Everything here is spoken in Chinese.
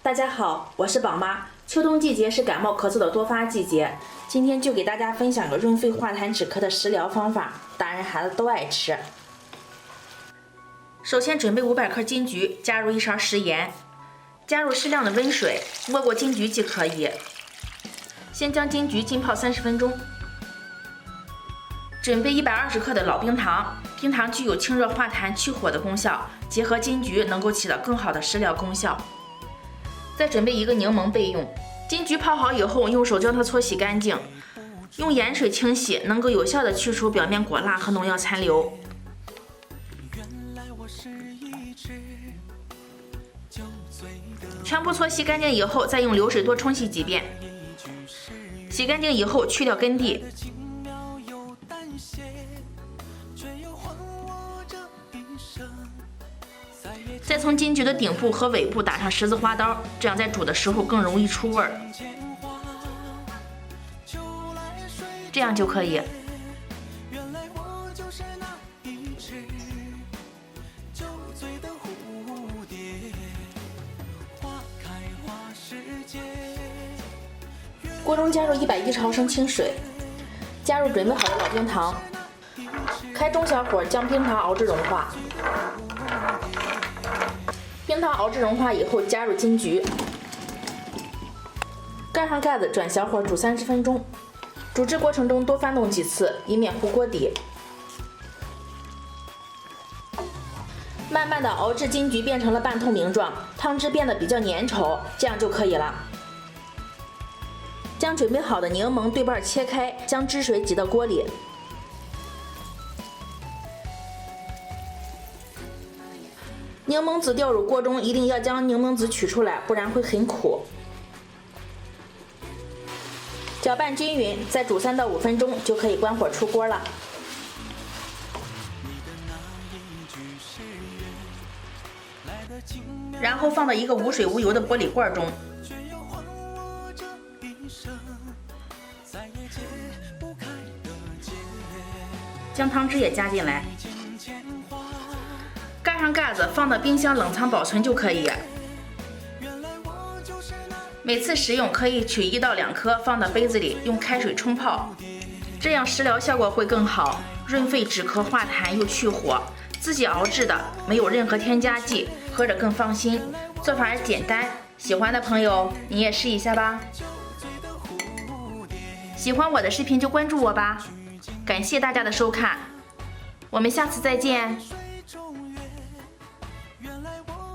大家好，我是宝妈。秋冬季节是感冒咳嗽的多发季节，今天就给大家分享个润肺化痰止咳的食疗方法，大人孩子都爱吃。首先准备500克金桔，加入1勺食盐，加入适量的温水，没过金桔即可以。先将金桔浸泡30分钟。准备120克的老冰糖，冰糖具有清热化痰、去火的功效，结合金桔能够起到更好的食疗功效。再准备1个柠檬备用。金桔泡好以后，用手将它搓洗干净，用盐水清洗，能够有效的去除表面果蜡和农药残留。全部搓洗干净以后，再用流水多冲洗几遍。洗干净以后，去掉根蒂。再从金桔的顶部和尾部打上十字花刀，这样在煮的时候更容易出味儿。这样就可以。锅中加入110毫升清水，加入准备好的老冰糖，开中小火将冰糖熬至融化。冰糖熬至融化以后，加入金桔，盖上盖子，转小火煮30分钟。煮制过程中多翻动几次，以免糊锅底。慢慢的熬至金桔变成了半透明状，汤汁变得比较粘稠，这样就可以了。将准备好的柠檬对半切开，将汁水挤到锅里。柠檬籽掉入锅中，一定要将柠檬籽取出来，不然会很苦。搅拌均匀，再煮3到5分钟就可以关火出锅了。然后放到一个无水无油的玻璃罐中。将汤汁也加进来。盖上盖子，放到冰箱冷藏保存就可以。每次食用可以取1到2颗放到杯子里，用开水冲泡，这样食疗效果会更好，润肺止咳化痰又去火。自己熬制的，没有任何添加剂，喝着更放心。做法简单，喜欢的朋友你也试一下吧。喜欢我的视频就关注我吧，感谢大家的收看，我们下次再见。